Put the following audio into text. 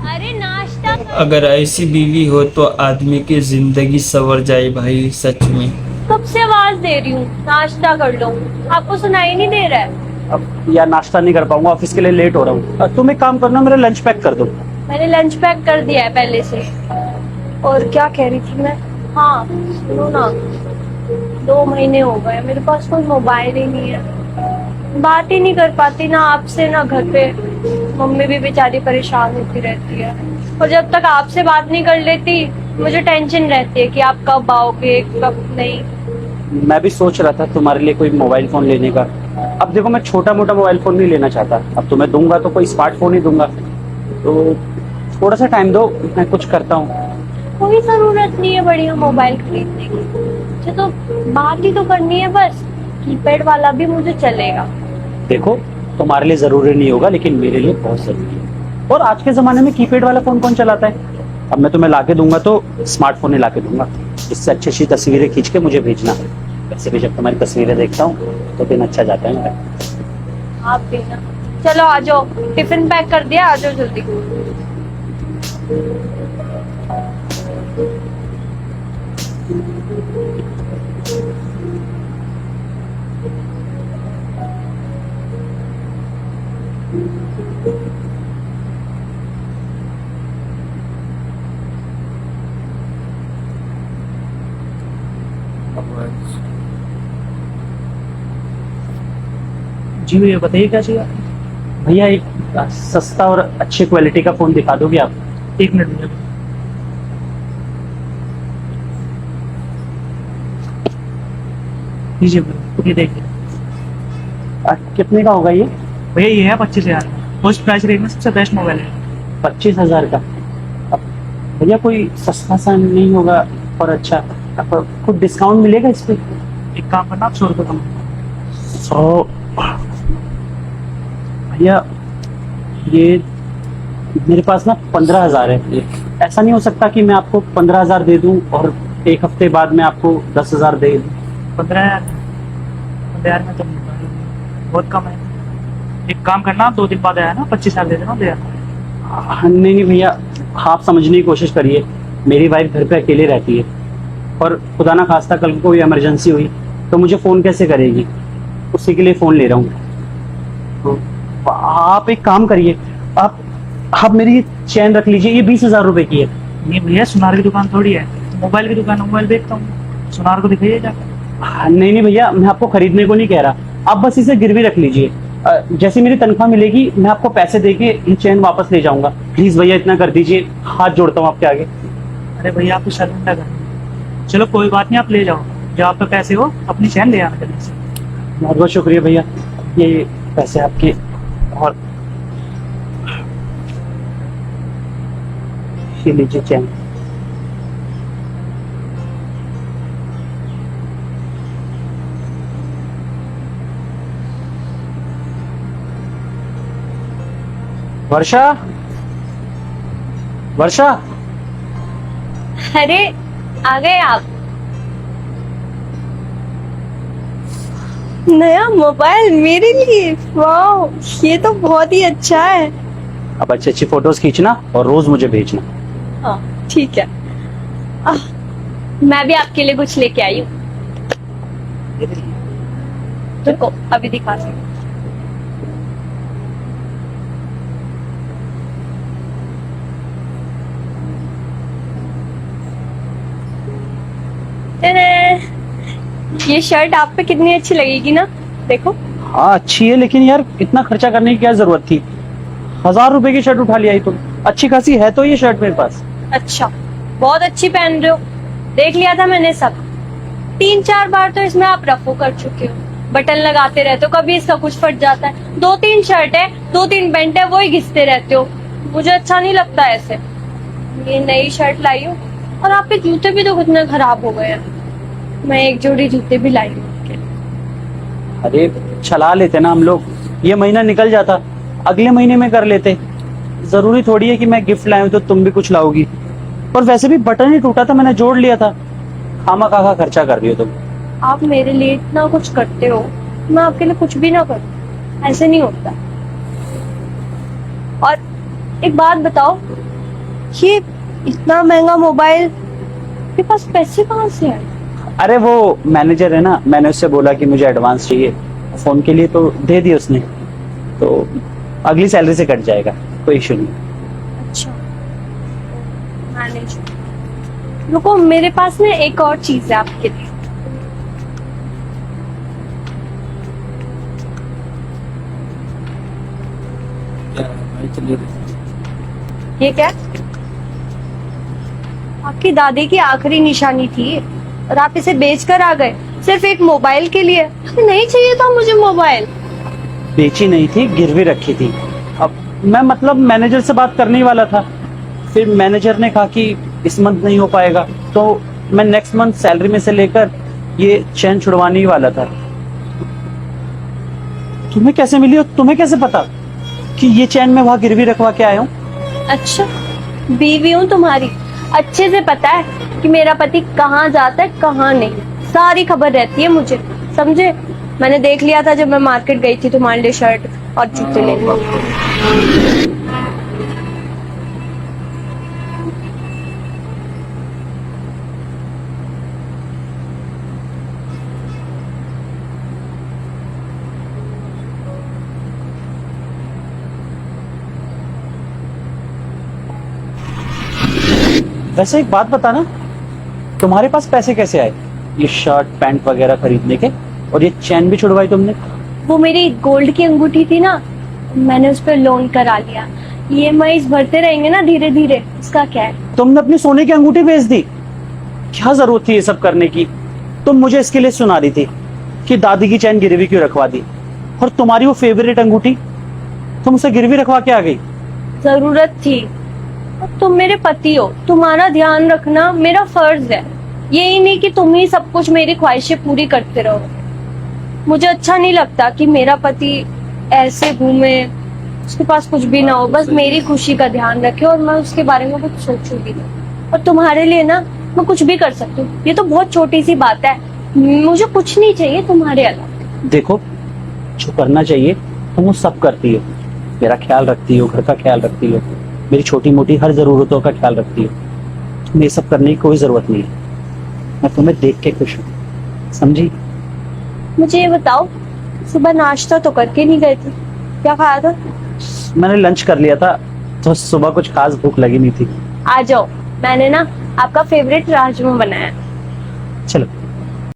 अरे नाश्ता। अगर ऐसी बीवी हो तो आदमी की जिंदगी संवर जाए भाई, सच में। कब से आवाज दे रही हूँ नाश्ता कर लो, आपको सुनाई नहीं दे रहा है? अब यार नाश्ता नहीं कर पाऊंगा, ऑफिस के लिए लेट हो रहा हूँ। तुम एक काम करना, मेरा लंच पैक कर दो। मैंने लंच पैक कर दिया है पहले से। और क्या कह रही थी मैं? हाँ सुनो ना, 2 महीने हो गए मेरे पास कोई मोबाइल ही नहीं है, बात ही नहीं कर पाती ना आपसे ना घर पे। मम्मी भी बेचारी परेशान होती रहती है, और जब तक आपसे बात नहीं कर लेती मुझे टेंशन रहती है कि आप कब आओगे कब नहीं। मैं भी सोच रहा था तुम्हारे लिए कोई मोबाइल फोन लेने का। अब देखो, मैं छोटा मोटा मोबाइल फोन नहीं लेना चाहता। अब तुम्हें दूंगा तो कोई स्मार्टफोन ही दूंगा। तो थोड़ा सा टाइम दो, मैं कुछ करता हूँ। कोई जरूरत नहीं है बढ़िया मोबाइल खरीदने की, मुझे तो बात ही तो करनी है बस। कीपैड वाला भी मुझे चलेगा। देखो, तुम्हारे लिए जरूरी नहीं होगा, लेकिन मेरे लिए बहुत जरूरी है। और आज के जमाने में कीपैड वाला फोन कौन चलाता है? अब मैं तुम्हें लाके दूंगा तो स्मार्टफोन ही लाके दूंगा। इससे अच्छी अच्छी तस्वीरें खींच के मुझे भेजना। वैसे भी जब तुम्हारी तस्वीरें देखता हूँ तो दिन अच्छा जाता है मेरा। आप भी ना। चलो आ जाओ, टिफिन पैक कर दिया, आ जाओ जल्दी। जी भैया, बताइए क्या चाहिए? भैया एक सस्ता और अच्छी क्वालिटी का फोन दिखा दोगे आप? 1 मिनट भैया। लीजिए भैया, ये देखिए। कितने का होगा ये? भैया ये है 25,000 फर्स्ट प्राइस रेंज में सबसे बेस्ट मोबाइल है। 25,000 का? अब भैया कोई सस्ता सा नहीं होगा और अच्छा? अब कुछ डिस्काउंट मिलेगा इस पे? एक काम करना, आप 100 रुपये कम। 100? भैया ये मेरे पास ना 15,000 है। ऐसा नहीं हो सकता कि मैं आपको 15,000 दे दूं और एक हफ्ते बाद में आपको 10,000 दे दूं? 15,000? 15,000 में तो नहीं होगा, बहुत कम है। एक काम करना, आप 2 दिन बाद आया ना, 25,000 दे देना भैया। नहीं नहीं भैया, आप समझने की कोशिश करिए। मेरी वाइफ घर पे अकेले रहती है, और खुदा ना खास्ता कल को कोई इमरजेंसी हुई तो मुझे फ़ोन कैसे करेगी? उसी के लिए फ़ोन ले रहा हूँ। तो आप एक काम करिए, आप मेरी ये चैन रख लीजिए, ये 20,000 रुपए की है। नहीं भैया, सुनार की दुकान थोड़ी है, मोबाइल की दुकान है, मोबाइल बेचता हूँ, सुनार को दिखाइए जाकर। नहीं नहीं भैया, मैं आपको खरीदने को नहीं कह रहा, आप बस इसे गिरवी रख लीजिए। जैसे मेरी तनख्वाह मिलेगी मैं आपको पैसे देके ये चैन वापस ले जाऊंगा। प्लीज भैया इतना कर दीजिए, हाथ जोड़ता हूँ आपके आगे। अरे भैया, आप तो शर्मिंदा कर। चलो कोई बात नहीं, आप ले जाओ, जो आप पे पैसे हो अपनी चैन ले आना जल्दी से। बहुत बहुत शुक्रिया भैया, ये पैसे आपके। और ये लीजिए चैन। वर्षा, वर्षा। अरे आ गए आप। नया मोबाइल मेरे लिए? वाह, ये तो बहुत ही अच्छा है। अब अच्छी अच्छी फोटोज खींचना और रोज मुझे भेजना। हाँ ठीक है। मैं भी आपके लिए कुछ लेके आई हूँ, रुको अभी दिखाती हूँ। ये शर्ट आप पे कितनी अच्छी लगेगी ना, देखो। हाँ अच्छी है, लेकिन यार इतना खर्चा करने की क्या जरूरत थी? 1,000 रुपए की शर्ट उठा लिया तुम। अच्छी खासी है तो ये शर्ट मेरे पास। अच्छा, बहुत अच्छी पहन रहे हो, देख लिया था मैंने सब। 3-4 बार तो इसमें आप रफू कर चुके हो, बटन लगाते रहते हो, कभी इसका कुछ फट जाता है। 2-3 शर्ट है, 2-3 पैंट है, वही घिसते रहते हो, मुझे अच्छा नहीं लगता ऐसे। ये नई शर्ट लाई हूँ, और आपके जूते भी तो कितने खराब हो गए हैं। मैं एक जोड़ी जूते भी लाई हूँ आपके लिए। अरे चला लेते ना हम लोग, ये महीना निकल जाता, अगले महीने में कर लेते। जरूरी थोड़ी है कि मैं गिफ्ट लाऊं तो तुम भी कुछ लाओगी। और वैसे भी बटन ही टूटा था, मैंने जोड़ लिया था। खामा खाका खर्चा कर रही हो तुम। आप मेरे लिए इतना कुछ करते हो, मैं आपके लिए कुछ भी ना करूं, ऐसे नहीं होता। और एक बात बताओ, ये इतना महंगा मोबाइल, मेरे पास पैसे कहाँ से आए? अरे वो मैनेजर है ना, मैंने उससे बोला कि मुझे एडवांस चाहिए फोन के लिए, तो दे दिया उसने। तो अगली सैलरी से कट जाएगा, कोई इशू नहीं। अच्छा, मैनेज। रुको, मेरे पास ना एक और चीज है आपके लिए। भाई चलिए। ये क्या? आपकी दादी की आखिरी निशानी थी और आप इसे बेच कर आ गए सिर्फ एक मोबाइल के लिए। नहीं चाहिए था मुझे मोबाइल। बेची नहीं थी, गिरवी रखी थी। अब मैं मतलब मैनेजर से बात करने ही वाला था, फिर मैनेजर ने कहा कि इस मंथ नहीं हो पाएगा, तो मैं नेक्स्ट मंथ सैलरी में से लेकर ये चैन छुड़वाने ही वाला था। तुम्हें कैसे मिली और तुम्हें कैसे पता कि ये चैन मैं वहां गिरवी रखवा के आया हूँ? अच्छा, बीवी हूँ तुम्हारी, अच्छे से पता है कि मेरा पति कहाँ जाता है कहाँ नहीं, सारी खबर रहती है मुझे, समझे? मैंने देख लिया था जब मैं मार्केट गई थी तुम्हारे लिए शर्ट और जूते लेने। वैसे एक बात बता ना, तुम्हारे पास पैसे कैसे आए ये शर्ट पैंट वगैरह खरीदने के, और ये चैन भी छुड़वाई तुमने? वो मेरी गोल्ड की अंगूठी थी ना, मैंने उस पर लोन करा लिया। EMI भरते रहेंगे ना धीरे धीरे, उसका क्या है? तुमने अपनी सोने की अंगूठी बेच दी? क्या जरूरत थी ये सब करने की? तुम मुझे इसके लिए सुना रही थी कि दादी की चैन गिरवी क्यों रखवा दी, और तुम्हारी वो फेवरेट अंगूठी तुम उसे गिरवी रखवा के आ गई। जरूरत थी। अब तुम मेरे पति हो, तुम्हारा ध्यान रखना मेरा फर्ज है। यही नहीं कि तुम ही सब कुछ मेरी ख्वाहिशें पूरी करते रहो। मुझे अच्छा नहीं लगता कि मेरा पति ऐसे घूमे, उसके पास कुछ भी ना हो, बस मेरी खुशी का ध्यान रखे और मैं उसके बारे में कुछ सोचूंगी नहीं। और तुम्हारे लिए ना मैं कुछ भी कर सकती हूँ, ये तो बहुत छोटी सी बात है। मुझे कुछ नहीं चाहिए तुम्हारे अलावा। देखो, जो करना चाहिए तुम वो सब करती हो, मेरा ख्याल रखती हो, घर का ख्याल रखती हो, मेरी छोटी मोटी हर जरूरतों का ख्याल रखती हो। तुम्हें ये सब करने की कोई जरूरत नहीं है। मैं तुम्हें देख के खुश हूँ, समझी? मुझे ये बताओ, सुबह नाश्ता तो करके नहीं गए थे, क्या खाया था? मैंने लंच कर लिया था, तो सुबह कुछ खास भूख लगी नहीं थी। आ जाओ, मैंने ना आपका फेवरेट राजमा बनाया है। चलो।